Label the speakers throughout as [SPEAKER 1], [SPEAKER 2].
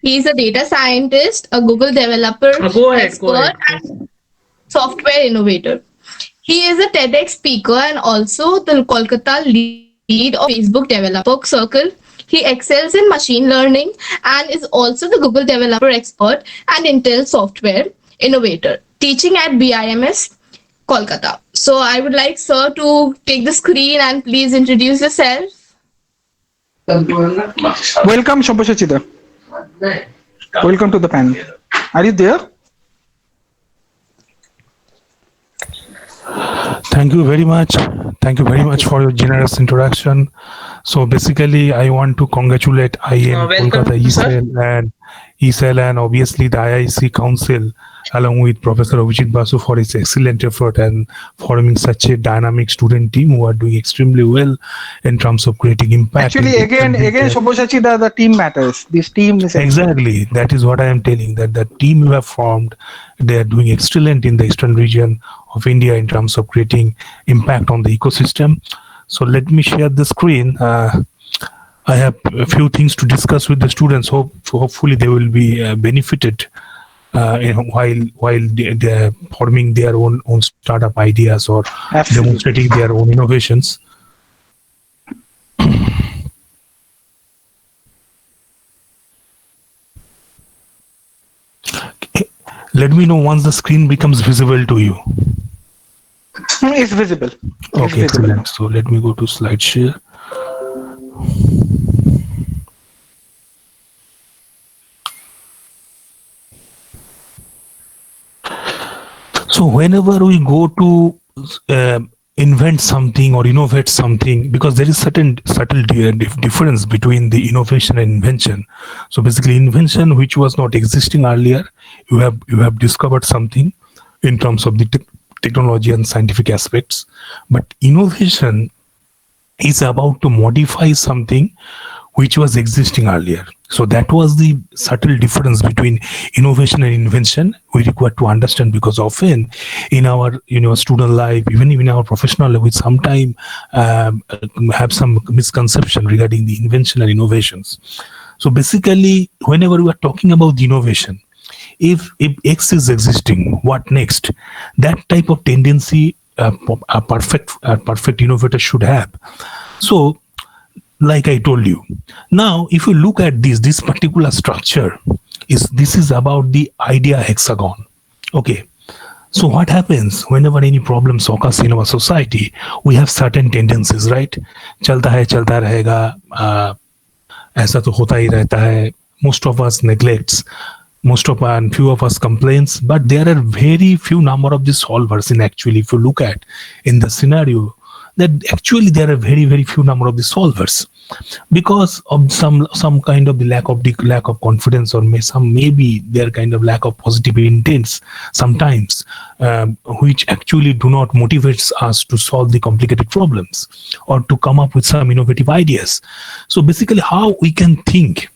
[SPEAKER 1] He is a data scientist, a Google developer,
[SPEAKER 2] Go ahead. Go
[SPEAKER 1] expert,
[SPEAKER 2] ahead.
[SPEAKER 1] and software innovator. He is a TEDx speaker and also the Kolkata lead of Facebook Developer Circle. He excels in machine learning and is also the Google developer expert and Intel software innovator, teaching at BIMS Kolkata. So I would like sir to take the screen and please introduce yourself.
[SPEAKER 3] Welcome, Sabyasachi. Welcome to the panel. Are you there?
[SPEAKER 4] Thank you very much. Thank you very much for your generous introduction. So basically, I want to congratulate IIM
[SPEAKER 2] Welcome,
[SPEAKER 4] Kolkata
[SPEAKER 2] sir.
[SPEAKER 4] ESL and obviously the IIC Council along with Professor Abhijit Basu for his excellent effort and forming such a dynamic student team who are doing extremely well in terms of creating impact.
[SPEAKER 3] Actually, again, Sabyasachi, the team matters. This team is
[SPEAKER 4] Exactly. That is what I am telling, that the team you have formed, they are doing excellent in the eastern region of India in terms of creating impact on the ecosystem. So let me share the screen. I have a few things to discuss with the students. Hopefully they will be benefited while they are forming their own startup ideas or demonstrating their own innovations. Let me know once the screen becomes visible to you.
[SPEAKER 3] It's visible.
[SPEAKER 4] Okay, excellent. So let me go to slide share. So whenever we go to invent something or innovate something, because there is certain subtle difference between the innovation and invention. So basically, invention, which was not existing earlier, you have discovered something in terms of the technology and scientific aspects. But innovation is about to modify something which was existing earlier. So that was the subtle difference between innovation and invention we require to understand, because often in our student life, even in our professional life, we sometimes have some misconception regarding the invention and innovations. So basically, whenever we are talking about the innovation, if X is existing, what next? That type of tendency a perfect innovator should have. So like I told you, now if you look at this particular structure, this is about the idea hexagon. Okay, so what happens whenever any problems occurs in our society? We have certain tendencies, right? चलता है चलता रहेगा, ऐसा तो होता ही रहता है. Most of us neglects, and few of us complains, but there are very few number of the solvers. In actually, if you look at in the scenario, that actually there are very few number of the solvers, because of some kind of the lack of confidence, or maybe their kind of lack of positive intents sometimes, which actually do not motivate us to solve the complicated problems or to come up with some innovative ideas. So basically, how we can think,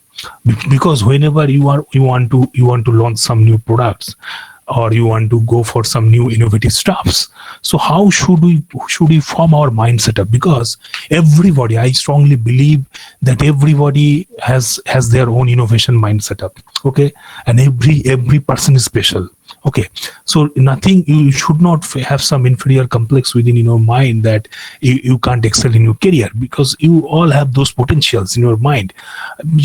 [SPEAKER 4] because whenever you want to launch some new products, or you want to go for some new innovative stuffs, so how should we form our mindset up? Because everybody, I strongly believe that everybody has their own innovation mindset up. Okay, and every person is special. Okay, so nothing, you should not have some inferior complex within your mind that you can't excel in your career, because you all have those potentials in your mind.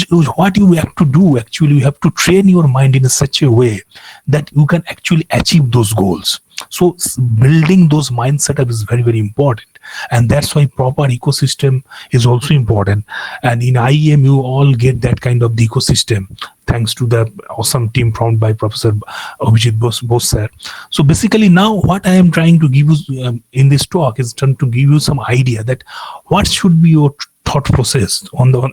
[SPEAKER 4] What you have to do, actually, you have to train your mind in such a way that you can actually achieve those goals. So building those mindset up is very important, and that's why proper ecosystem is also important. And in IEM, you all get that kind of the ecosystem thanks to the awesome team formed by Professor Abhijit Bose sir. So basically, now what I am trying to give you in this talk is trying to give you some idea that what should be your thought process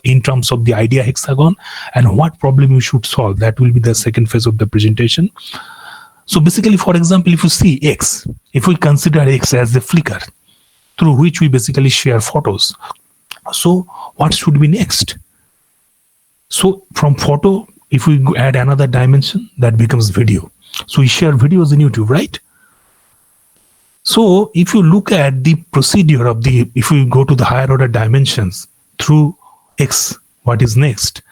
[SPEAKER 4] in terms of the idea hexagon, and what problem you should solve. That will be the second phase of the presentation. So basically, for example, if you see X, if we consider X as the flicker through which we basically share photos, so what should be next? So from photo, if we add another dimension, that becomes video. So we share videos in YouTube, right? So if you look at the procedure of if we go to the higher order dimensions through X, what is next?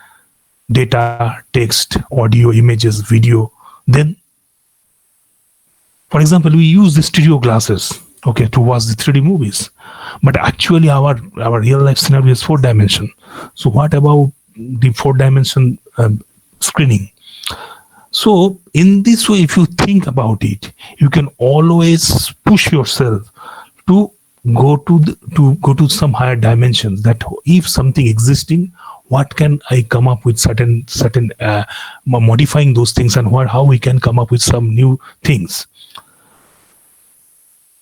[SPEAKER 4] data, text, audio, images, video. Then, for example, we use the stereo glasses, okay, to watch the 3D movies. But actually, our real life scenario is 4-dimension. So what about the 4-dimension screening? So in this way, if you think about it, you can always push yourself to go to some higher dimensions. That if something existing, what can I come up with certain modifying those things, and how we can come up with some new things.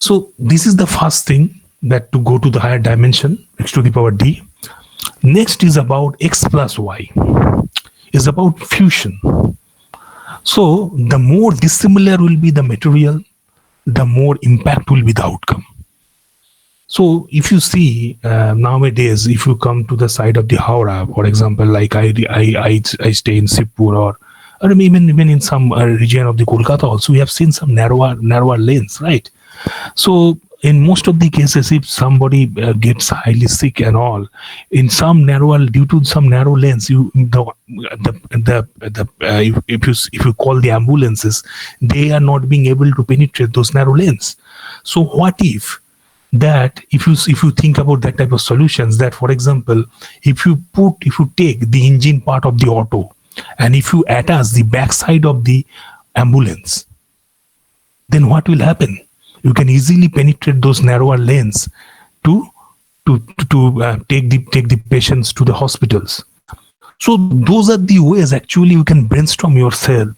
[SPEAKER 4] So this is the first thing, that to go to the higher dimension, x to the power d. Next is about x plus y, is about fusion. So the more dissimilar will be the material, the more impact will be the outcome. So if you see nowadays, if you come to the side of the Howrah, for example, like I stay in Sipur, or even in some region of the Kolkata also, we have seen some narrower lanes, right? So in most of the cases, if somebody gets highly sick and all, due to some narrow lanes, if you call the ambulances, they are not being able to penetrate those narrow lanes. So what if you think about that type of solutions, that for example, if you take the engine part of the auto and if you attach the backside of the ambulance, then what will happen? You can easily penetrate those narrower lanes to take the patients to the hospitals. So those are the ways actually you can brainstorm yourself,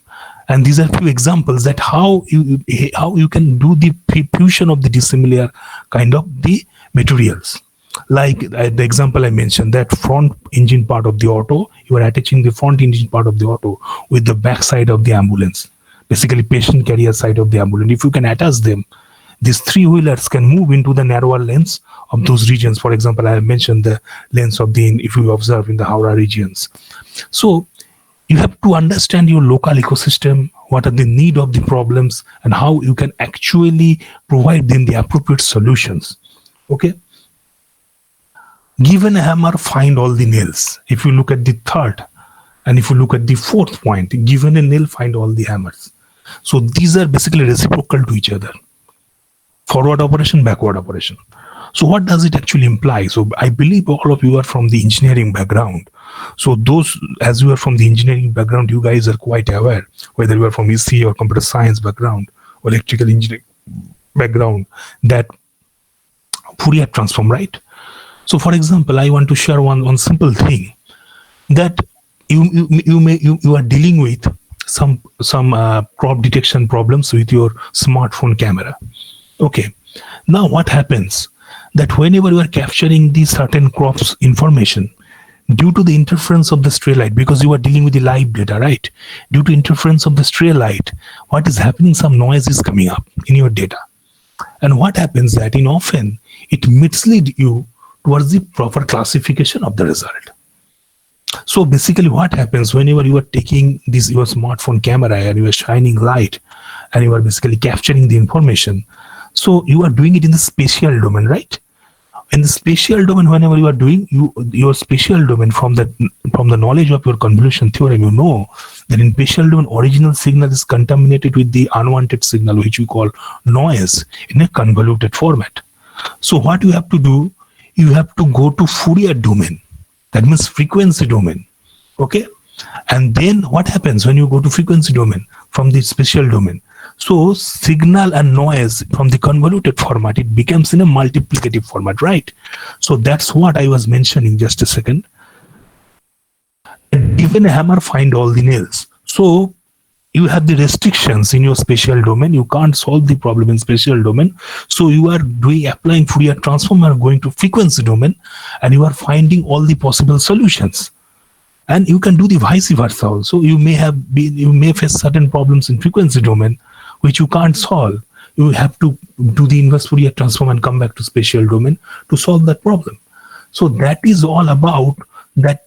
[SPEAKER 4] and these are few examples that how you can do the fusion of the dissimilar kind of the materials. Like the example I mentioned, that front engine part of the auto, you are attaching the front engine part of the auto with the back side of the ambulance, basically patient carrier side of the ambulance. If you can attach them, these three-wheelers can move into the narrower lanes of those regions. For example, I mentioned the lanes of if you observe in the Howrah regions. So you have to understand your local ecosystem, what are the need of the problems, and how you can actually provide them the appropriate solutions. Okay. Given a hammer, find all the nails. If you look at the third, and if you look at the fourth point, given a nail, find all the hammers. So these are basically reciprocal to each other. Forward operation, backward operation. So what does it actually imply? So I believe all of you are from the engineering background. So those, as you are from the engineering background, you guys are quite aware, whether you are from EC or computer science background or electrical engineering background, that Fourier transform, right? So for example, I want to share one simple thing, that you are dealing with some crop detection problems with your smartphone camera. Okay, now what happens, that whenever you are capturing the certain crops information, due to the interference of the stray light, because you are dealing with the live data, right? Due to interference of the stray light, what is happening, some noise is coming up in your data. And what happens that often it misleads you towards the proper classification of the result. So basically what happens, whenever you are taking your smartphone camera and you are shining light and you are basically capturing the information, so you are doing it in the spatial domain, right? In the spatial domain, whenever you are doing your spatial domain, from the knowledge of your convolution theorem, you know that in spatial domain, original signal is contaminated with the unwanted signal, which we call noise, in a convoluted format. So what you have to do, you have to go to Fourier domain. That means frequency domain. Okay? And then what happens when you go to frequency domain from the spatial domain? So signal and noise from the convoluted format, it becomes in a multiplicative format, right? So that's what I was mentioning just a second. Given a hammer, find all the nails. So you have the restrictions in your spatial domain. You can't solve the problem in spatial domain. So you are applying Fourier transform, and going to frequency domain, and you are finding all the possible solutions. And you can do the vice versa also. You may face certain problems in frequency domain which you can't solve. You have to do the inverse Fourier transform and come back to spatial domain to solve that problem. So that is all about that.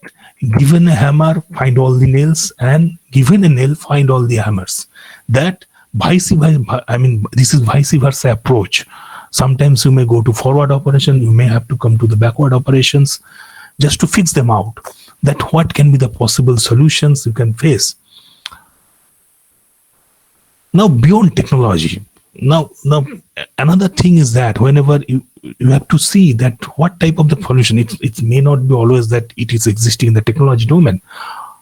[SPEAKER 4] Given a hammer, find all the nails, and given a nail, find all the hammers. That this is vice versa approach. Sometimes you may go to forward operation, you may have to come to the backward operations just to fix them out. that what can be the possible solutions you can face. Now, beyond technology, now another thing is that whenever you have to see that what type of the solution, it may not be always that it is existing in the technology domain.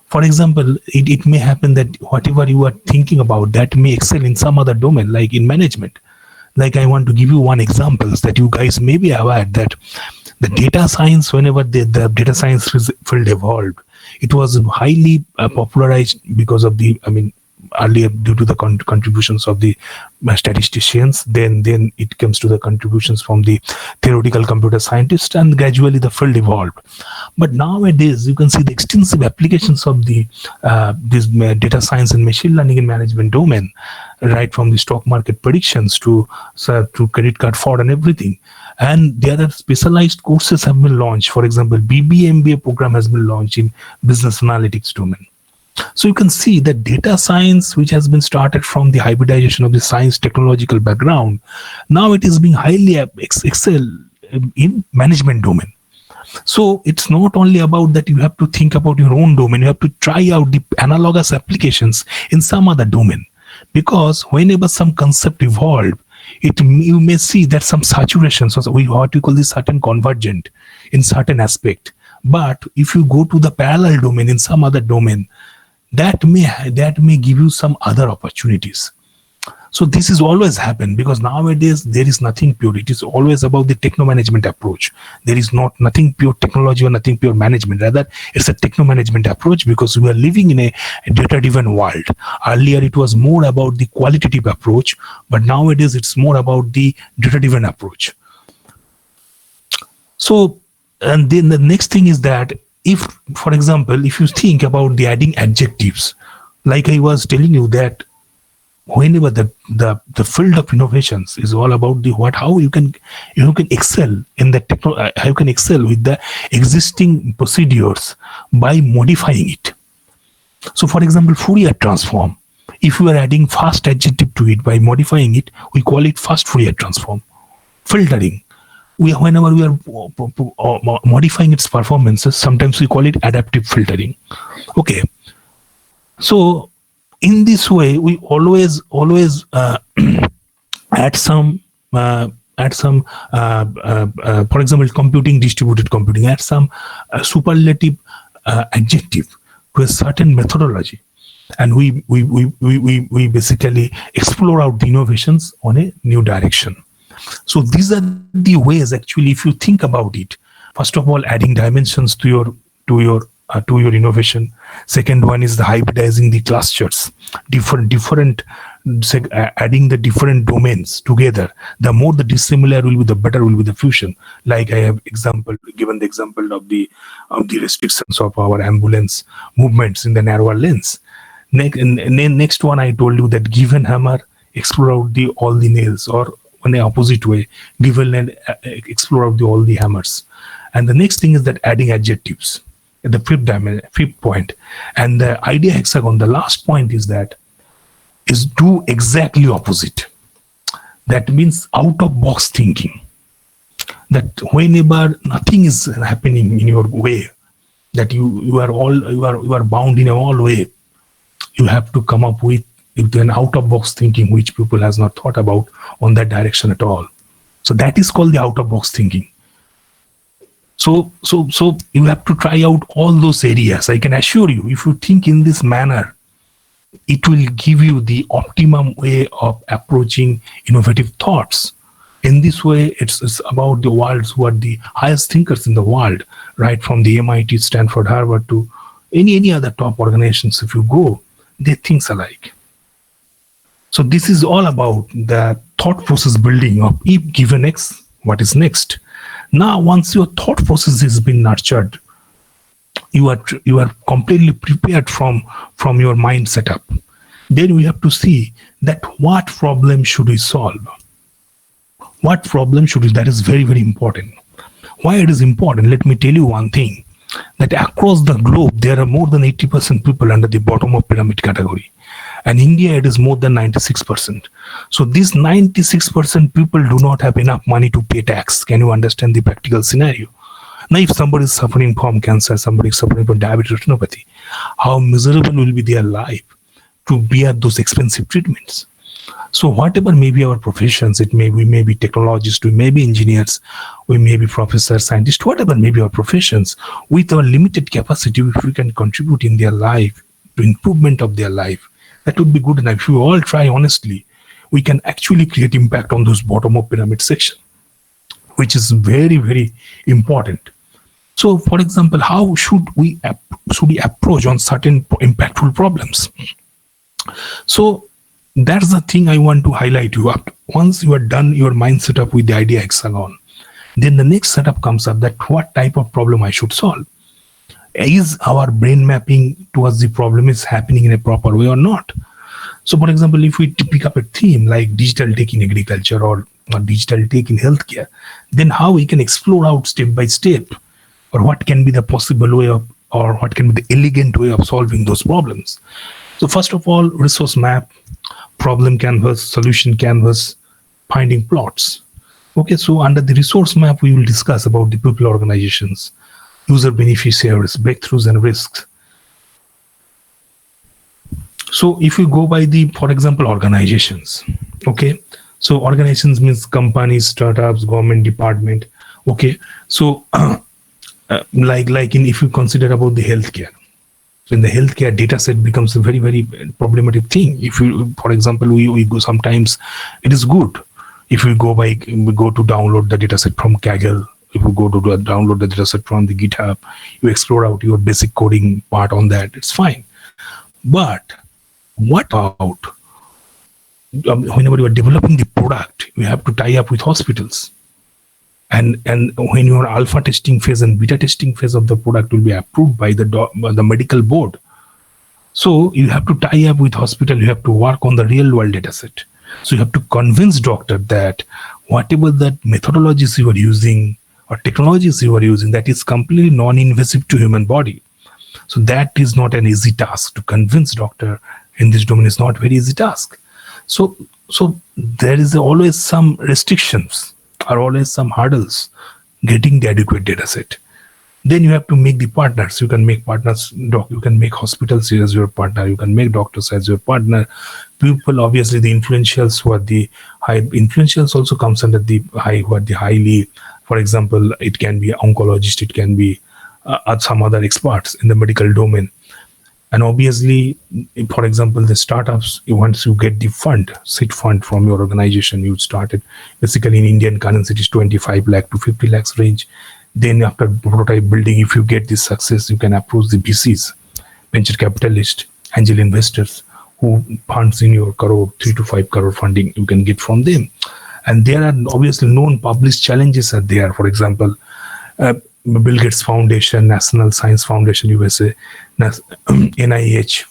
[SPEAKER 4] For example, it may happen that whatever you are thinking about, that may excel in some other domain, like in management. Like I want to give you one example that you guys may be aware that the data science, whenever the data science field evolved, it was highly popularized because of earlier due to the contributions of the statisticians, then it comes to the contributions from the theoretical computer scientists, and gradually the field evolved. But nowadays you can see the extensive applications of the this data science and machine learning in management domain, right from the stock market predictions to credit card fraud and everything. And the other specialized courses have been launched. For example, BBA MBA program has been launched in business analytics domain. So you can see that data science, which has been started from the hybridization of the science technological background, now it is being highly excel in management domain. So it's not only about that you have to think about your own domain, you have to try out the analogous applications in some other domain. Because whenever some concept evolve, you may see that some saturation, so what we call this certain convergent in certain aspect. But if you go to the parallel domain in some other domain, that may give you some other opportunities. So this is always happen because nowadays there is nothing pure. It is always about the techno management approach. There is nothing pure technology or nothing pure management. Rather, it's a techno management approach because we are living in a data driven world. Earlier it was more about the qualitative approach, but nowadays it's more about the data driven approach. So, and then the next thing is that if, for example, if you think about the adding adjectives, like I was telling you that whenever the field of innovations is all about how you can excel in the how you can excel with the existing procedures by modifying it. So, for example, Fourier transform. If you are adding fast adjective to it by modifying it, we call it fast Fourier transform. Filtering. Whenever we are modifying its performances, sometimes we call it adaptive filtering. Okay. So in this way, we always add some, for example, computing, distributed computing, add some superlative adjective to a certain methodology, and we basically explore out the innovations on a new direction. So these are the ways, actually, if you think about it. First of all, adding dimensions to your innovation. Second one is the hybridizing the clusters, adding the different domains together. The more the dissimilar will be, the better will be the fusion. Like I have given the example of the restrictions of our ambulance movements in the narrower lanes. Next one, I told you that given hammer, explore out all the nails, or in the opposite way, given and explore out all the hammers. And the next thing is that adding adjectives at the fifth point. And the idea hexagon, the last point is do exactly opposite. That means out of box thinking. That whenever nothing is happening in your way, that you are bound in a all way, you have to come up with an out of box thinking, which people has not thought about on that direction at all. So that is called the out of box thinking. So you have to try out all those areas. I can assure you, if you think in this manner, it will give you the optimum way of approaching innovative thoughts. In this way, it's about the worlds who are the highest thinkers in the world, right from the MIT, Stanford, Harvard to any other top organizations. If you go, they think alike. So this is all about the thought process building of if given X, what is next? Now, once your thought process has been nurtured, you are completely prepared from your mind setup. Then we have to see that what problem should we solve? What problem should we? That is very, very important. Why it is important? Let me tell you one thing. That across the globe, there are more than 80% people under the bottom of pyramid category. And India, it is more than 96%. So these 96% people do not have enough money to pay tax. Can you understand the practical scenario? Now, if somebody is suffering from cancer, somebody is suffering from diabetes retinopathy, how miserable will be their life to bear those expensive treatments? So whatever may be our professions, we may be technologists, we may be engineers, we may be professors, scientists, whatever may be our professions, with our limited capacity, if we can contribute in their life to improvement of their life, that would be good enough. If we all try honestly, we can actually create impact on those bottom of pyramid section, which is very, very important. So, for example, how should we approach on certain impactful problems? So that's the thing I want to highlight you up. Once you are done your mind setup with the idea hexagon, then the next setup comes up, that what type of problem I should solve. Is our brain mapping towards the problem is happening in a proper way or not? So, for example, if we pick up a theme like digital tech in agriculture or digital tech in healthcare, then how we can explore out step by step, or what can be the possible way of, or what can be the elegant way of solving those problems. So first of all, resource map, problem canvas, solution canvas, finding plots. Okay, so under the resource map, we will discuss about the people organizations, user beneficiaries, breakthroughs and risks. So if you go by the, for example, organizations, okay, so organizations means companies, startups, government department. Okay, so like if you consider about the healthcare. So in the healthcare, data set becomes a very, very problematic thing. If you, for example, we go, sometimes it is good if we go to download the data set from Kaggle. If you go to download the data set from the GitHub, you explore out your basic coding part on that, it's fine. But what about whenever you are developing the product, you have to tie up with hospitals. And when your alpha testing phase and beta testing phase of the product will be approved by the medical board, so you have to tie up with hospital. You have to work on the real world data set. So you have to convince doctor that whatever that methodologies you are using or technologies you are using, that is completely non-invasive to human body. So that is not an easy task. To convince doctor in this domain is not very easy task. So there is always some restrictions, are always some hurdles getting the adequate data set. Then you have to make the partners. You can make partners, you can make hospitals as your partner, you can make doctors as your partner. People, obviously the influentials who are the high, influentials also comes under the high, who are the highly, for example, it can be oncologist, it can be some other experts in the medical domain. And obviously, for example, the startups, once you get the seed fund from your organization, you started basically in Indian currency, it is 25 lakh to 50 lakhs range. Then after prototype building, if you get this success, you can approach the VCs, venture capitalists, angel investors, who funds in your 3 to 5 crore funding, you can get from them. And there are obviously known published challenges are there. For example, Bill Gates Foundation, National Science Foundation USA, NIH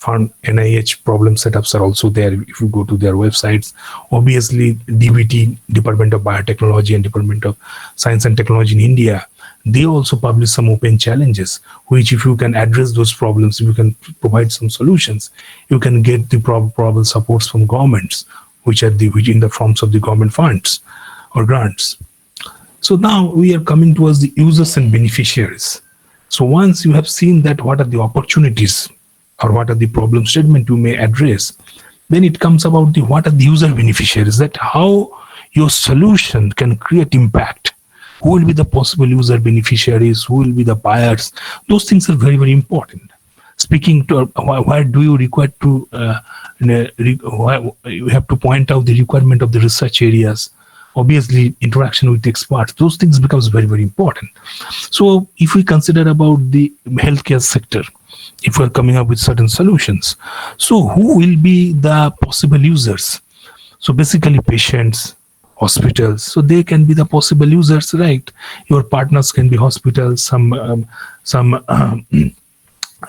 [SPEAKER 4] problem setups are also there if you go to their websites. Obviously, DBT, Department of Biotechnology and Department of Science and Technology in India, they also publish some open challenges, which if you can address those problems, if you can provide some solutions, you can get the proper supports from governments, which in the forms of the government funds or grants. So now we are coming towards the users and beneficiaries. So once you have seen that what are the opportunities or what are the problem statement you may address, then it comes about what are the user beneficiaries, that how your solution can create impact. Who will be the possible user beneficiaries? Who will be the buyers? Those things are very, very important. Speaking to why do you require to you have to point out the requirement of the research areas. Obviously, interaction with experts, those things becomes very, very important. So if we consider about the healthcare sector, if we're coming up with certain solutions, so who will be the possible users? So basically patients, hospitals, so they can be the possible users, right? Your partners can be hospitals, some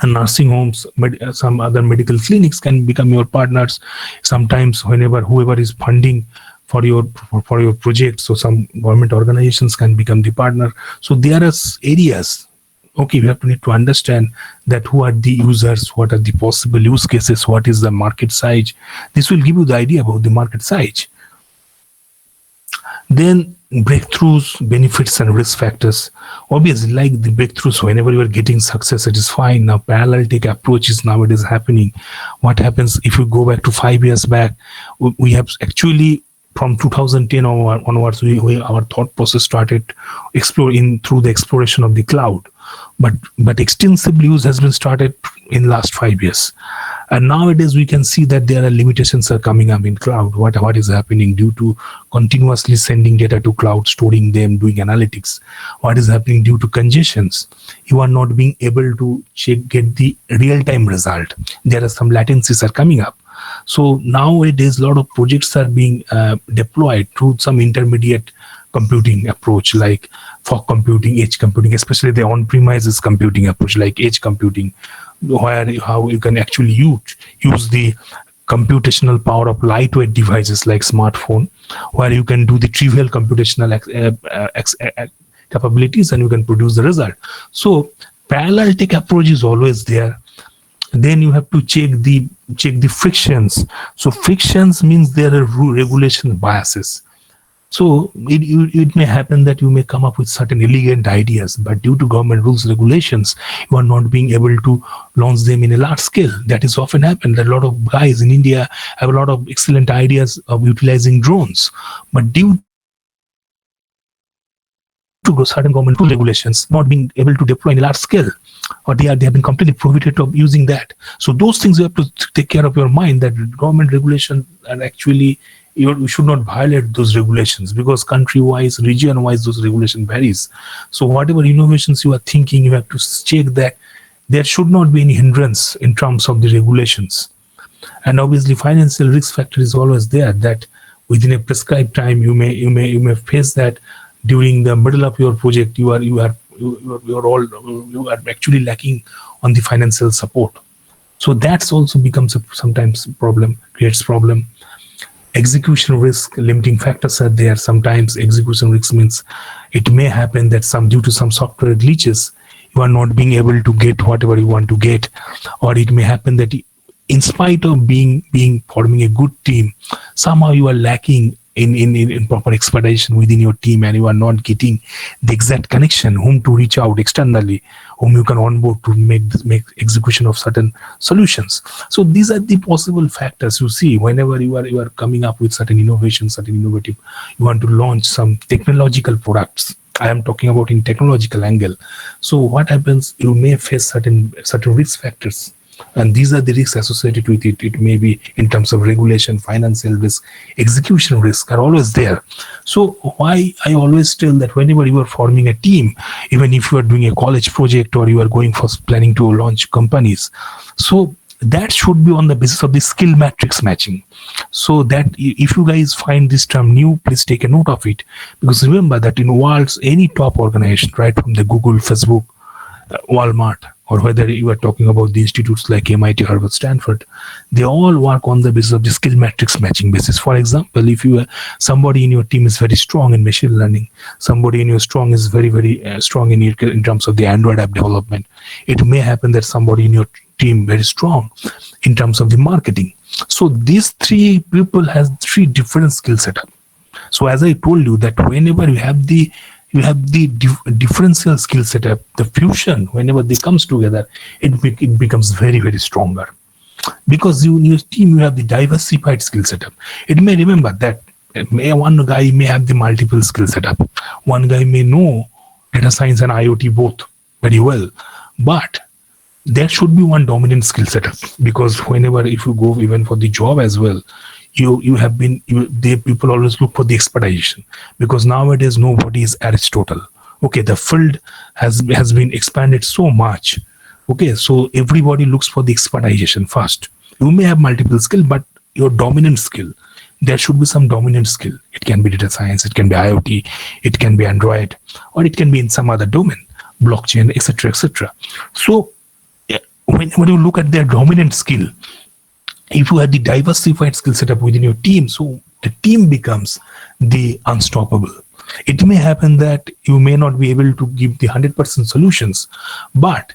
[SPEAKER 4] nursing homes, some other medical clinics can become your partners. Sometimes whoever is funding for your project, so some government organizations can become the partner. So there are areas, okay, we have to need to understand that who are the users, what are the possible use cases, what is the market size. This will give you the idea about the market size. Then breakthroughs, benefits, and risk factors. Obviously, like the breakthroughs, whenever you are getting success, it is fine. Now, paralytic approaches nowadays happening. What happens if you go back to 5 years back? We have actually from 2010 onwards, our thought process started exploring through the exploration of the cloud. But extensive use has been started in last 5 years. And nowadays we can see that there are limitations are coming up in cloud. What is happening due to continuously sending data to cloud, storing them, doing analytics? What is happening due to congestions? You are not being able to get the real-time result. There are some latencies are coming up. So nowadays, a lot of projects are being deployed through some intermediate computing approach, like fog computing, edge computing, especially the on-premises computing approach, like edge computing, how you can actually use the computational power of lightweight devices like smartphone, where you can do the trivial computational capabilities and you can produce the result. So paralytic approach is always there. Then you have to check the frictions. So frictions means there are regulation biases. So it may happen that you may come up with certain elegant ideas, but due to government rules, regulations, you are not being able to launch them in a large scale. That is often happened. A lot of guys in India have a lot of excellent ideas of utilizing drones, but due to certain government rule regulations, not being able to deploy in a large scale, or they have been completely prohibited of using that. So those things you have to take care of your mind, that government regulation are actually, you should not violate those regulations, because country-wise, region-wise, those regulation varies. So whatever innovations you are thinking, you have to check that there should not be any hindrance in terms of the regulations. And obviously, financial risk factor is always there, that within a prescribed time, you may face that during the middle of your project, you are actually lacking on the financial support. So that's also becomes sometimes problem, creates problem. Execution risk, limiting factors are there. Sometimes execution risk means it may happen that due to some software glitches, you are not being able to get whatever you want to get, or it may happen that in spite of forming a good team, somehow you are lacking in proper expedition within your team, and you are not getting the exact connection, whom to reach out externally, whom you can onboard to make execution of certain solutions. So these are the possible factors you see whenever you are coming up with certain innovation, certain innovative, you want to launch some technological products. I am talking about in technological angle. So what happens, you may face certain risk factors, and these are the risks associated with it. It may be in terms of regulation, financial risk, execution risk are always there. So why I always tell that whenever you are forming a team, even if you are doing a college project or you are going for planning to launch companies, so that should be on the basis of the skill matrix matching. So that if you guys find this term new, please take a note of it, because remember that in world's any top organization, right from the Google, Facebook, Walmart, or whether you are talking about the institutes like MIT, Harvard, Stanford, they all work on the basis of the skill matrix matching basis. For example, if somebody in your team is very strong in machine learning, somebody in your strong is very, very strong in terms of the Android app development, it may happen that somebody in your team very strong in terms of the marketing. So these three people has three different skill setup. So as I told you, that whenever you have the differential skill setup, the fusion, whenever they comes together, it becomes very, very stronger, because in your team you have the diversified skill setup. It may remember that one guy may have the multiple skill setup, one guy may know data science and IoT both very well, but there should be one dominant skill setup, because whenever if you go even for the job as well, people always look for the expedition, because nowadays nobody is Aristotle. Okay, the field has been expanded so much. Okay, so everybody looks for the expedition first. You may have multiple skill, but your dominant skill, there should be some dominant skill. It can be data science, it can be IoT, it can be Android, or it can be in some other domain, blockchain, etc., etc. So when you look at their dominant skill, if you have the diversified skill setup within your team, so the team becomes the unstoppable. It may happen that you may not be able to give the 100% solutions, but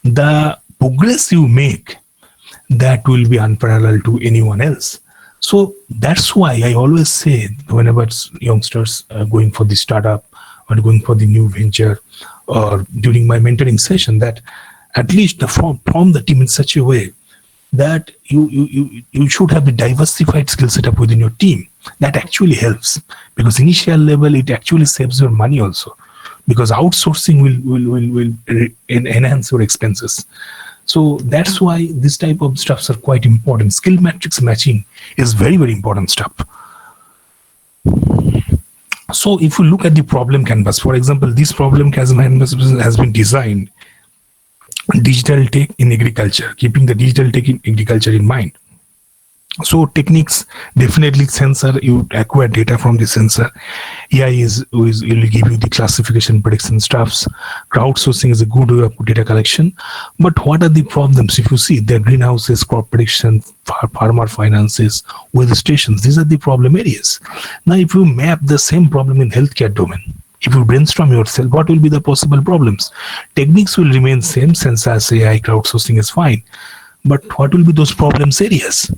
[SPEAKER 4] the progress you make, that will be unparalleled to anyone else. So that's why I always say, whenever it's youngsters going for the startup or going for the new venture, or during my mentoring session, that at least form the team in such a way that you should have the diversified skill setup within your team. That actually helps, because initial level it actually saves your money also, because outsourcing will enhance your expenses. So that's why this type of stuffs are quite important. Skill matrix matching is very, very important stuff. So if you look at the problem canvas, for example, this problem canvas has been designed digital tech in agriculture, keeping the digital tech in agriculture in mind. So techniques, definitely sensor, you acquire data from the sensor. AI will give you the classification, prediction stuffs. Crowdsourcing is a good way of data collection. But what are the problems? If you see, the greenhouses, crop prediction, farmer finances, weather stations, these are the problem areas. Now, if you map the same problem in healthcare domain, if you brainstorm yourself, what will be the possible problems? Techniques will remain same, sensors, AI, crowdsourcing is fine. But what will be those problems areas?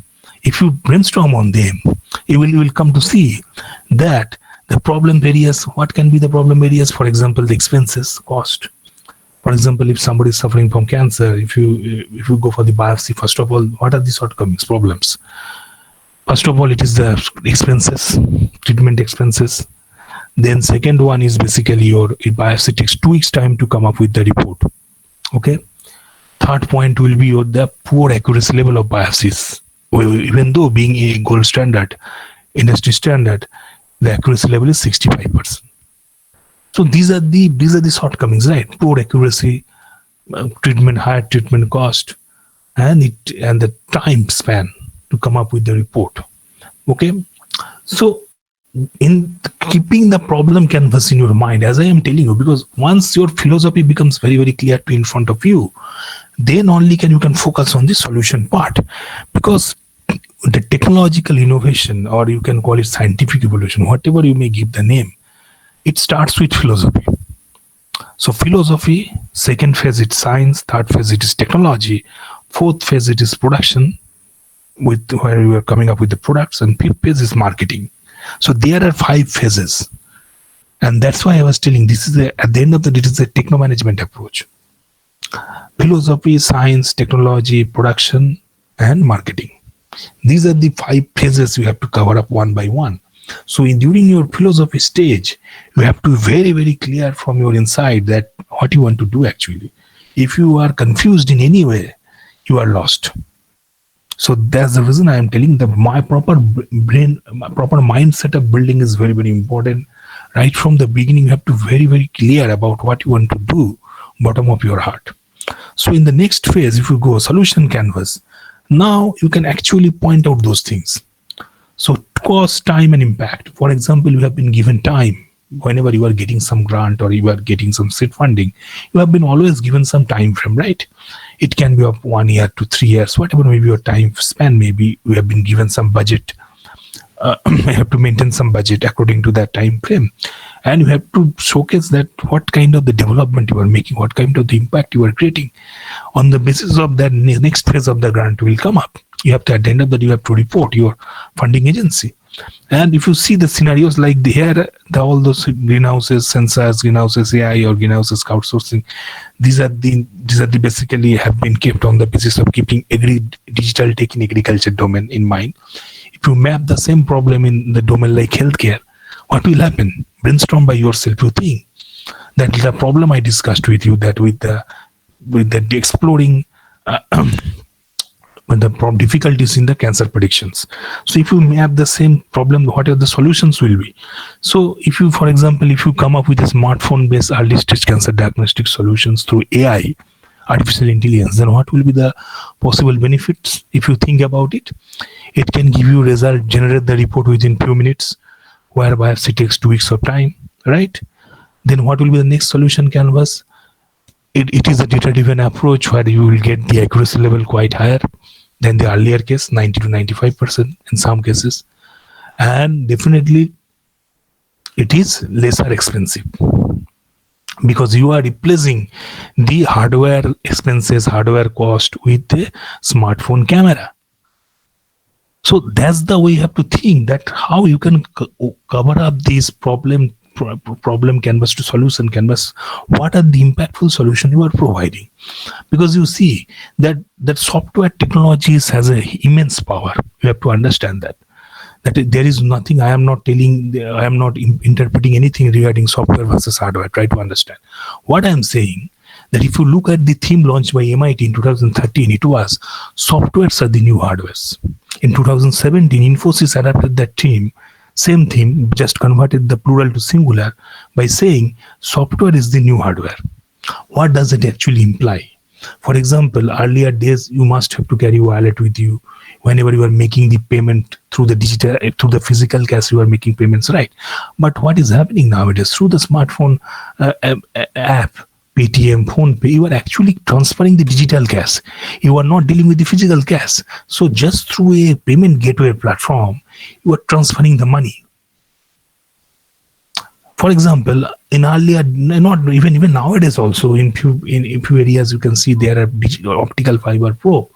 [SPEAKER 4] If you brainstorm on them, you will come to see that the problem areas, what can be the problem areas? For example, the expenses, cost. For example, if somebody is suffering from cancer, if you go for the biopsy, first of all, what are the shortcomings, problems? First of all, it is the expenses, treatment expenses. Then second one is basically your biopsy takes 2 weeks time to come up with the report. Okay. Third point will be the poor accuracy level of biopsies. Even though being a gold standard, industry standard, the accuracy level is 65%. So these are the shortcomings, right? Poor accuracy, treatment, higher treatment cost, and the time span to come up with the report. Okay, so in keeping the problem canvas in your mind, as I am telling you, because once your philosophy becomes very, very clear to in front of you, then only you can focus on the solution part. Because the technological innovation, or you can call it scientific evolution, whatever you may give the name, it starts with philosophy. So philosophy, second phase it is science, third phase it is technology, fourth phase it is production, with where you are coming up with the products, and fifth phase is marketing. So there are 5 phases, and that's why I was telling this is at the end of the day, it is a techno management approach. Philosophy, science, technology, production, and marketing. These are the 5 phases you have to cover up one by one. So during your philosophy stage, you have to be very, very clear from your inside that what you want to do actually. If you are confused in any way, you are lost. So that's the reason I am telling that my proper mindset of building is very, very important. Right from the beginning, you have to be very, very clear about what you want to do, bottom of your heart. So in the next phase, if you go solution canvas, now you can actually point out those things. So cost, time, and impact. For example, you have been given time. Whenever you are getting some grant or you are getting some seed funding, you have been always given some time frame, right? It can be of 1 year to 3 years, whatever maybe your time span. Maybe you have been given some budget. You have to maintain some budget according to that time frame, and you have to showcase that what kind of the development you are making, what kind of the impact you are creating. On the basis of that, next phase of the grant will come up. You have to, at the end of that, you have to report your funding agency. And if you see the scenarios like all those greenhouses, sensors, greenhouses AI, or greenhouses crowdsourcing, these are the basically have been kept on the basis of keeping digital tech in agriculture domain in mind. If you map the same problem in the domain like healthcare, what will happen? Brainstorm by yourself. You think that the problem I discussed with you, that with the exploring the difficulties in the cancer predictions. So if you map the same problem, what are the solutions will be? So if you, for example, if you come up with a smartphone-based early stage cancer diagnostic solutions through AI, artificial intelligence, then what will be the possible benefits? If you think about it, it can give you result, generate the report within few minutes, where biopsy takes 2 weeks of time, right? Then what will be the next solution canvas? It is a data-driven approach where you will get the accuracy level quite higher than the earlier case, 90 to 95% in some cases. And definitely it is lesser expensive, because you are replacing the hardware expenses, hardware cost with the smartphone camera. So So that's the way you have to think, that how you can cover up these problem canvas to solution canvas. What are the impactful solution you are providing? Because you see that software technologies has a immense power. You have to understand that there is nothing, I am not interpreting anything regarding software versus hardware. Try to understand what I am saying. That if you look at the theme launched by MIT in 2013, it was softwares are the new hardwares. In 2017, Infosys adapted that same theme, just converted the plural to singular by saying software is the new hardware. What does it actually imply? For example, earlier days, you must have to carry a wallet with you. Whenever you are making the payment through the physical cash, you are making payments, right? But what is happening nowadays through the smartphone app, Paytm, PhonePe, you are actually transferring the digital cash. You are not dealing with the physical cash. So just through a payment gateway platform, you are transferring the money. For example, in earlier, not even nowadays also, in few areas, you can see there are digital optical fiber probe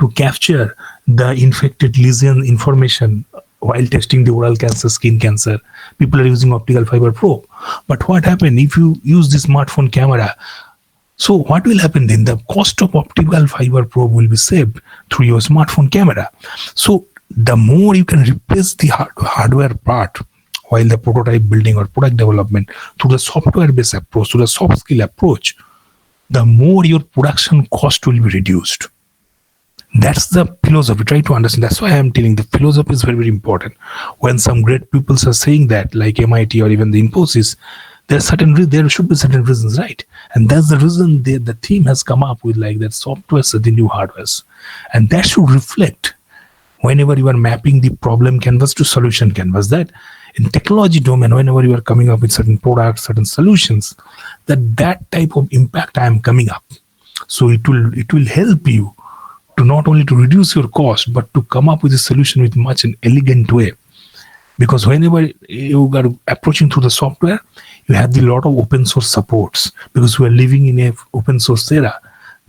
[SPEAKER 4] to capture the infected lesion information while testing the oral cancer, skin cancer. People are using optical fiber probe. But what happened if you use the smartphone camera? So what will happen then? The cost of optical fiber probe will be saved through your smartphone camera. So the more you can replace the hardware part while the prototype building or product development through the software-based approach, to the soft skill approach, the more your production cost will be reduced. That's the philosophy. Try to understand. That's why I am telling the philosophy is very, very important. When some great people are saying that, like MIT or even the Infosys, there should be certain reasons, right? And that's the reason the team has come up with, like, that software are the new hardwares. And that should reflect whenever you are mapping the problem canvas to solution canvas, that in technology domain, whenever you are coming up with certain products, certain solutions, that type of impact I am coming up. So it will help you to not only to reduce your cost, but to come up with a solution with much an elegant way. Because whenever you are approaching through the software, you have the lot of open source supports, because we are living in a open source era.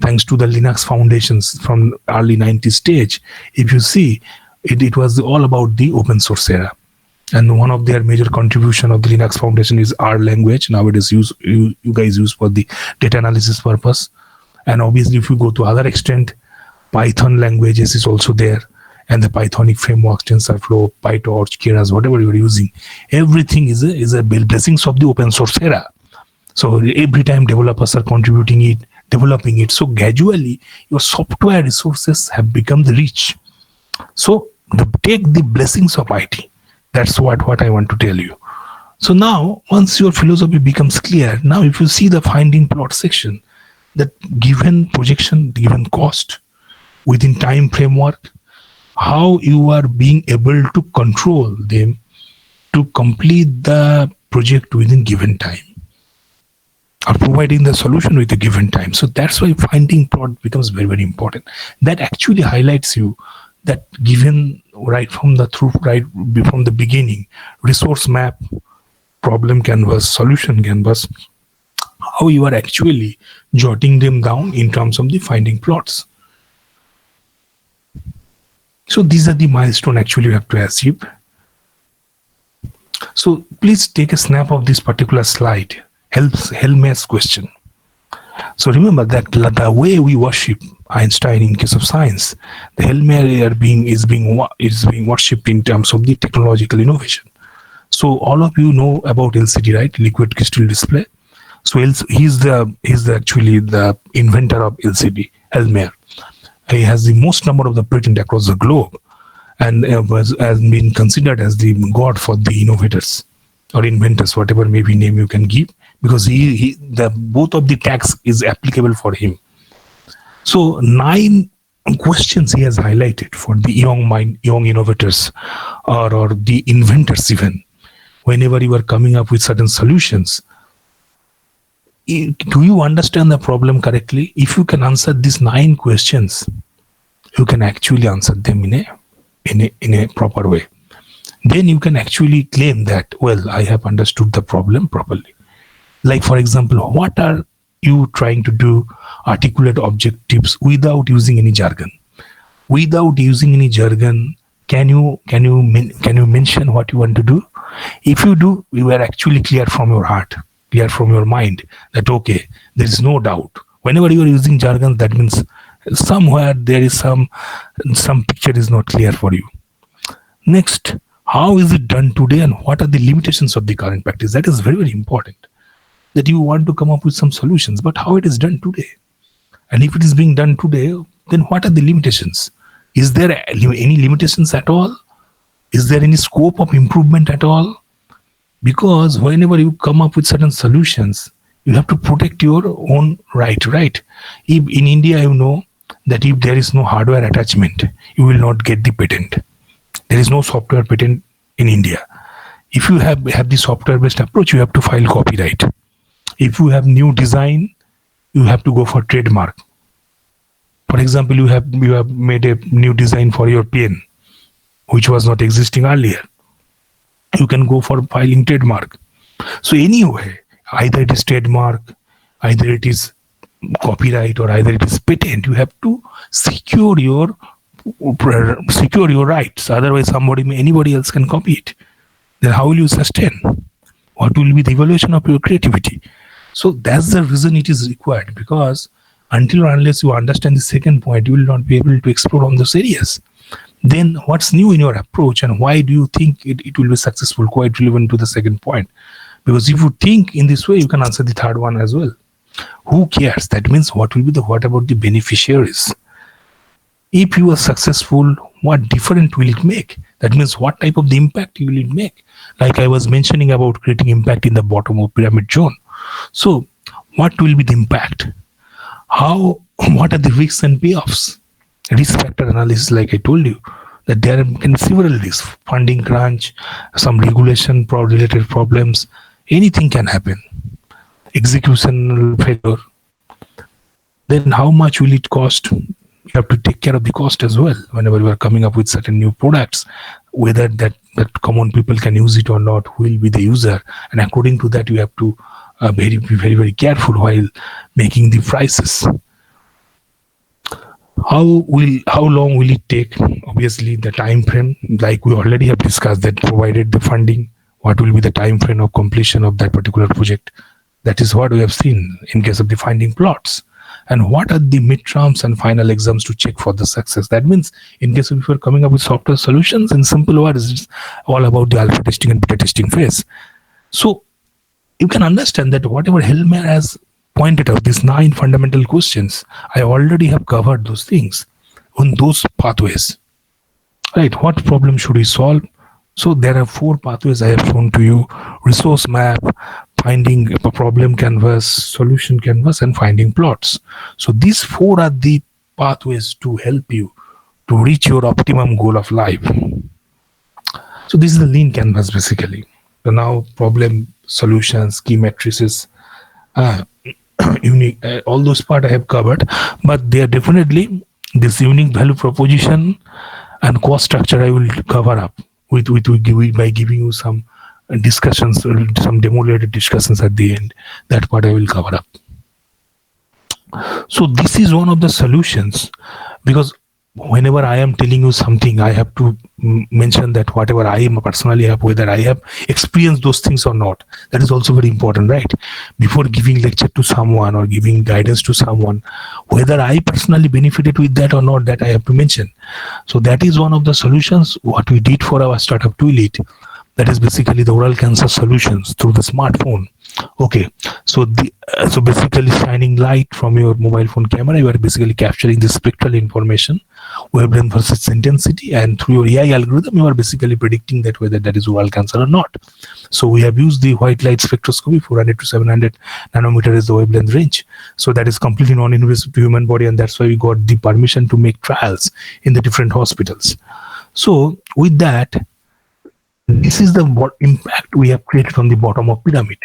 [SPEAKER 4] Thanks to the Linux foundations from early 90s stage, if you see, it was all about the open source era. And one of their major contribution of the Linux Foundation is R language. Now it is you guys use for the data analysis purpose. And obviously, if you go to other extent, Python languages is also there, and the Pythonic frameworks, TensorFlow, PyTorch, Keras, whatever you're using, everything is a blessings of the open source era. So every time developers are developing it. So gradually, your software resources have become the rich. So take the blessings of IT. That's what I want to tell you. So now, once your philosophy becomes clear, now if you see the finding plot section, that given projection, given cost, within time framework, how you are being able to control them to complete the project within given time, or providing the solution with a given time. So that's why finding plot becomes very, very important. That actually highlights you that given right from the beginning, resource map, problem canvas, solution canvas, how you are actually jotting them down in terms of the finding plots. So these are the milestones actually you have to achieve. So please take a snap of this particular slide. Helmer's question. So remember that the way we worship Einstein in case of science, the Helmer is being worshipped in terms of the technological innovation. So all of you know about LCD, right? Liquid crystal display. So he's actually the inventor of LCD, Helmer. He has the most number of the patents across the globe, and has been considered as the god for the innovators or inventors, whatever maybe name you can give, because both of the tags is applicable for him. So 9 questions he has highlighted for the young innovators or the inventors even. Whenever you are coming up with certain solutions, do you understand the problem correctly? If you can answer these 9 questions, you can actually answer them in a proper way. Then you can actually claim that, well, I have understood the problem properly. Like, for example, what are you trying to do? Articulate objectives without using any jargon. Without using any jargon, can you mention what you want to do? If you do, you are actually clear from your heart, clear from your mind that okay, there is no doubt. Whenever you are using jargon, that means somewhere there is some picture is not clear for you. Next, how is it done today and what are the limitations of the current practice? That is very, very important. That you want to come up with some solutions, but how it is done today? And if it is being done today, then what are the limitations? Is there any limitations at all? Is there any scope of improvement at all? Because whenever you come up with certain solutions, you have to protect your own right? If in India, you know that if there is no hardware attachment, you will not get the patent. There is no software patent in India. If you have the software-based approach, you have to file copyright. If you have new design, you have to go for trademark. For example, you have made a new design for your pen, which was not existing earlier. You can go for filing trademark. So anyway, either it is trademark, either it is copyright, or either it is patent, you have to secure your rights. Otherwise, anybody else can copy it. Then how will you sustain? What will be the evaluation of your creativity? So that's the reason it is required, because until or unless you understand the second point, you will not be able to explore on those areas. Then what's new in your approach and why do you think it will be successful? Quite relevant to the second point. Because if you think in this way, you can answer the third one as well. Who cares? That means what about the beneficiaries? If you are successful, what difference will it make? That means what type of the impact will it make? Like I was mentioning about creating impact in the bottom of pyramid zone. So what will be the impact? What are the risks and payoffs? Risk factor analysis, like I told you, that there can be several risks: funding crunch, some regulation related problems, anything can happen, execution failure. Then how much will it cost? You have to take care of the cost as well whenever you are coming up with certain new products, whether that common people can use it or not, who will be the user, and according to that you have to be very, very careful while making the prices. How long will it take? Obviously, the time frame, like we already have discussed, that provided the funding, what will be the time frame of completion of that particular project? That is what we have seen in case of the finding plots. And what are the midterms and final exams to check for the success? That means in case of if you're coming up with software solutions, in simple words, it's all about the alpha testing and beta testing phase. So you can understand that whatever Helmer has pointed out, these 9 fundamental questions, I already have covered those things on those pathways. Right? What problem should we solve? So there are 4 pathways I have shown to you: resource map, finding a problem canvas, solution canvas, and finding plots. So these 4 are the pathways to help you to reach your optimum goal of life. So this is the lean canvas basically. So now problem, solutions, key matrices, unique, all those part I have covered, but they are definitely this unique value proposition and cost structure I will cover up by giving you some discussions, some demo related discussions at the end. That part I will cover up. So this is one of the solutions, because whenever I am telling you something, I have to mention that whatever I am personally have, whether I have experienced those things or not, that is also very important, right? Before giving lecture to someone or giving guidance to someone, whether I personally benefited with that or not, that I have to mention. So that is one of the solutions, what we did for our startup toilet. That is basically the oral cancer solutions through the smartphone. Okay, so basically shining light from your mobile phone camera, you are basically capturing the spectral information, wavelength versus intensity, and through your AI algorithm, you are basically predicting that whether that is oral cancer or not. So we have used the white light spectroscopy. 400 to 700 nanometer is the wavelength range. So that is completely non-invasive to human body, and that's why we got the permission to make trials in the different hospitals. So with that, this is the impact we have created on the bottom of pyramid.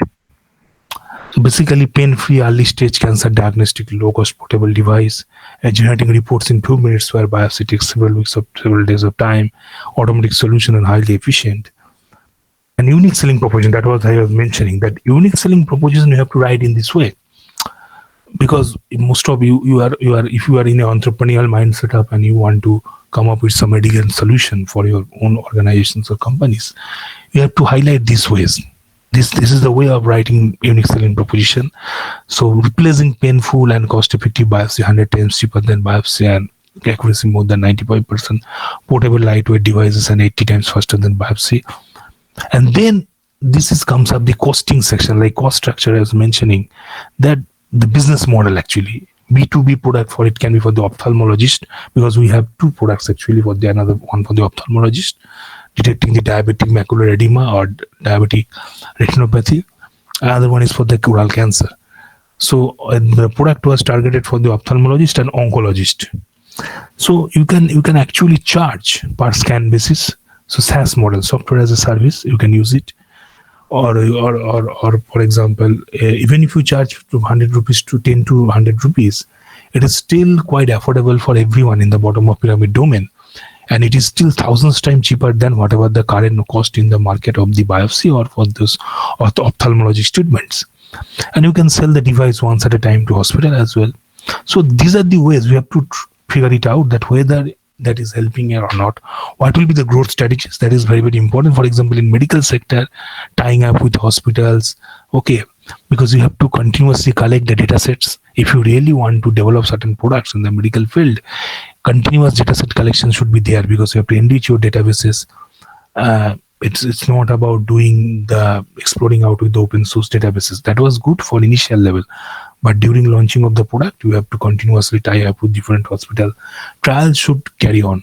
[SPEAKER 4] So basically, pain-free early stage cancer diagnostic, low-cost portable device, generating reports in 2 minutes where biopsy takes several days of time, automatic solution and highly efficient. And unique selling proposition, that was I was mentioning, that unique selling proposition you have to write in this way. Because most of you are if you are in an entrepreneurial mindset up and you want to come up with some elegant solution for your own organizations or companies, you have to highlight these ways. This is the way of writing unique selling proposition. So replacing painful and cost-effective biopsy 100 times cheaper than biopsy and accuracy more than 95%, portable lightweight devices and 80 times faster than biopsy. And then comes up the costing section, like cost structure I was mentioning, that the business model actually. B2B product for it can be for the ophthalmologist, because we have two products actually, for the another one for the ophthalmologist, detecting the diabetic macular edema or diabetic retinopathy. Another one is for the oral cancer. So the product was targeted for the ophthalmologist and oncologist. So you can actually charge per scan basis. So SaaS model, software as a service, you can use it. Or for example, even if you charge from 100 rupees to 10 to 100 rupees, it is still quite affordable for everyone in the bottom of pyramid domain. And it is still thousands times cheaper than whatever the current cost in the market of the biopsy or for those or the ophthalmology treatments. And you can sell the device once at a time to hospital as well. So these are the ways we have to figure it out, that whether that is helping here or not. What will be the growth strategies? That is very, very important. For example, in medical sector, tying up with hospitals, okay, because you have to continuously collect the data sets. If you really want to develop certain products in the medical field, continuous data set collection should be there, because you have to enrich your databases. It's not about doing the exploring out with the open source databases. That was good for initial level, but during launching of the product, you have to continuously tie up with different hospital. Trials should carry on.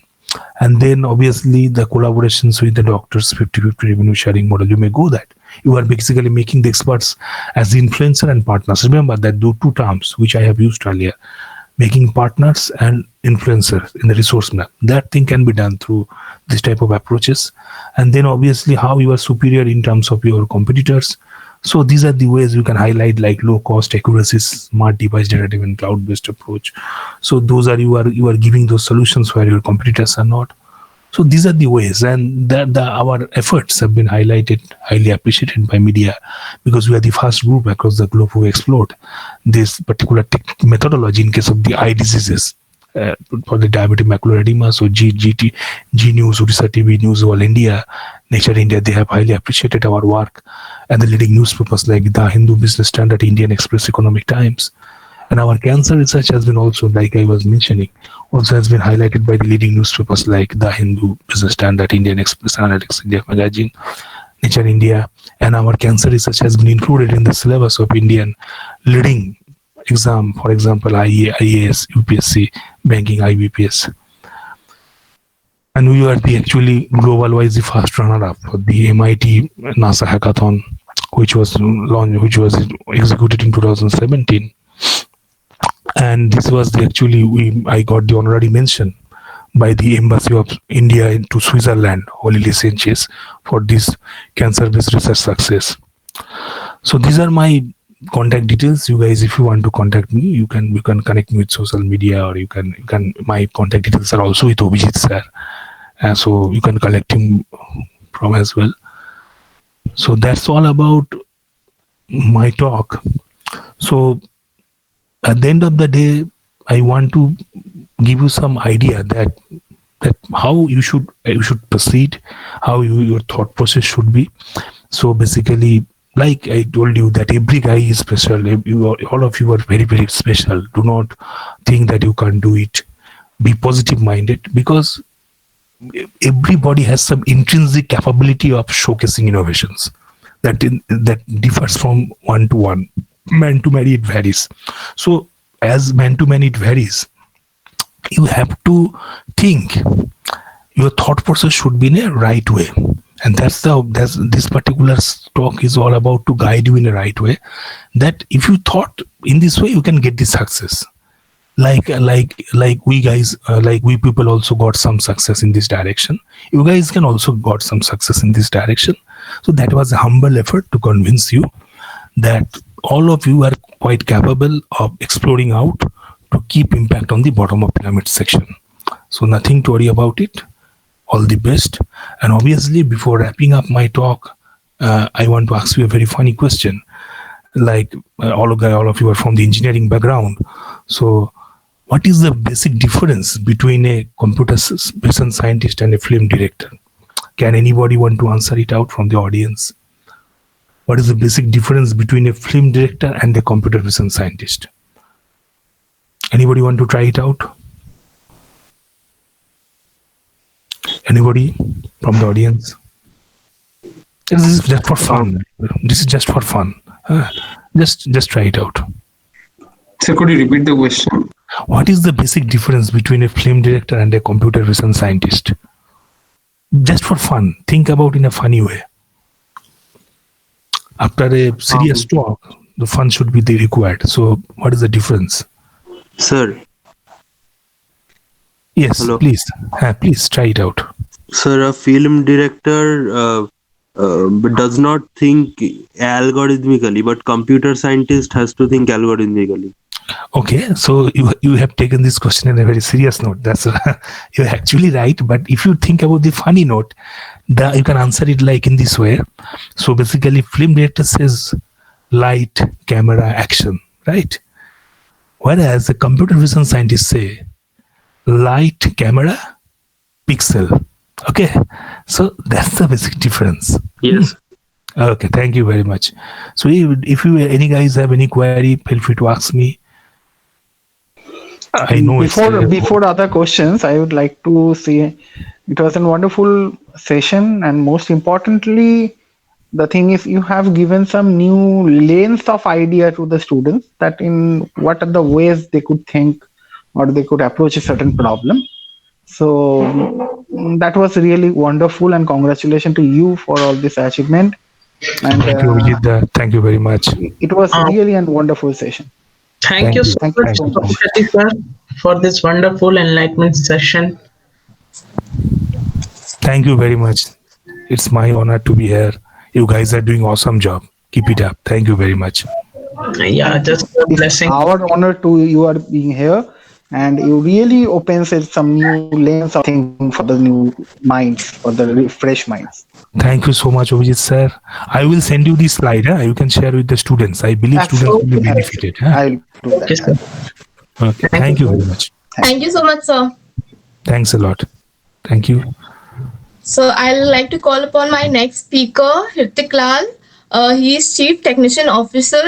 [SPEAKER 4] And then obviously the collaborations with the doctors, 50-50 revenue sharing model, you may go that. You are basically making the experts as the influencer and partners. Remember that those two terms which I have used earlier, making partners and influencers in the resource map. That thing can be done through this type of approaches. And then obviously how you are superior in terms of your competitors. So these are the ways you can highlight, like low cost, accuracy, smart device, data-driven, cloud-based approach. So those are you are giving those solutions where your competitors are not. So these are the ways, and that our efforts have been highlighted, highly appreciated by media, because we are the first group across the globe who explored this particular methodology in case of the eye diseases for the diabetic macular edema. So G News, Odisha TV News, All India, Nature India, they have highly appreciated our work, and the leading newspapers like The Hindu Business Standard, Indian Express, Economic Times. And our cancer research has been also, like I was mentioning, also has been highlighted by the leading newspapers like The Hindu Business Standard, Indian Express, Analytics India Magazine, Nature India. And our cancer research has been included in the syllabus of Indian leading exam, for example, IAS, UPSC, Banking, IBPS. And we were actually global-wise the first runner-up for the MIT NASA hackathon, which was executed in 2017. And this was I got the honorary mention by the Embassy of India into Switzerland, Holy Licenses, for this cancer-based research success. So these are my contact details. You guys, if you want to contact me, you can connect me with social media, or you can my contact details are also with Obijit sir. So you can collect him from as well. So that's all about my talk. So at the end of the day, I want to give you some idea that how you should proceed, how your thought process should be. So basically, like I told you, that every guy is special. All of you are very, very special. Do not think that you can't do it. Be positive minded, because everybody has some intrinsic capability of showcasing innovations that differs from one to one. Man to man, it varies. So as man to man, it varies. You have to think. Your thought process should be in a right way, and that's this particular talk is all about, to guide you in a right way. That if you thought in this way, you can get the success. Like we guys, like we people also got some success in this direction. You guys can also got some success in this direction. So that was a humble effort to convince you that all of you are quite capable of exploring out to keep impact on the bottom of pyramid section. So nothing to worry about it. All the best. And obviously, before wrapping up my talk, I want to ask you a very funny question. Like all of you are from the engineering background. So what is the basic difference between a computer vision scientist and a film director? Can anybody want to answer it out from the audience? What is the basic difference between a film director and a computer vision scientist? Anybody want to try it out? Anybody from the audience? This is just for fun. This is just for fun. Just try it out.
[SPEAKER 3] So could you repeat the question?
[SPEAKER 4] What is the basic difference between a film director and a computer vision scientist? Just for fun. Think about in a funny way. After a serious talk, the fun should be required. So what is the difference?
[SPEAKER 2] Sir,
[SPEAKER 4] Yes,
[SPEAKER 2] hello.
[SPEAKER 4] please. Please try it out.
[SPEAKER 2] Sir, a film director does not think algorithmically, but computer scientist has to think algorithmically.
[SPEAKER 4] Okay, so you have taken this question in a very serious note. That's you're actually right. But if you think about the funny note, you can answer it like in this way. So basically, film director says light, camera, action, right? Whereas the computer vision scientists say light, camera, pixel. Okay, so that's the basic difference.
[SPEAKER 2] Yes.
[SPEAKER 4] Okay, thank you very much. So if you any guys have any query, feel free to ask me. I know
[SPEAKER 3] Before other questions, I would like to say it was a wonderful session, and most importantly, the thing is you have given some new lanes of idea to the students that in what are the ways they could think or they could approach a certain problem. So that was really wonderful, and congratulations to you for all this achievement. And
[SPEAKER 4] Thank you, Vijit. Thank you very much.
[SPEAKER 3] it was really a wonderful session.
[SPEAKER 5] Thank you so
[SPEAKER 3] Thank you
[SPEAKER 5] much,
[SPEAKER 3] so much.
[SPEAKER 5] Shati sir, for this wonderful enlightenment session.
[SPEAKER 4] Thank you very much. It's my honor to be here. You guys are doing awesome job. Keep it up. Thank you very much.
[SPEAKER 5] Yeah, just a
[SPEAKER 3] It's
[SPEAKER 5] blessing.
[SPEAKER 3] our honor to you are being here, and you really opens some new lanes of thinking for the new minds, for the fresh minds.
[SPEAKER 4] Thank you so much, Vijit sir. I will send you this slide. You can share with the students. I believe students will be benefited.
[SPEAKER 3] I'll do that.
[SPEAKER 5] Yes, sir.
[SPEAKER 4] Okay. Thank you very much.
[SPEAKER 1] Thank you so much, sir.
[SPEAKER 4] Thanks a lot. Thank you.
[SPEAKER 1] So I'd like to call upon my next speaker, Hrithik Lal. He is Chief Technician Officer,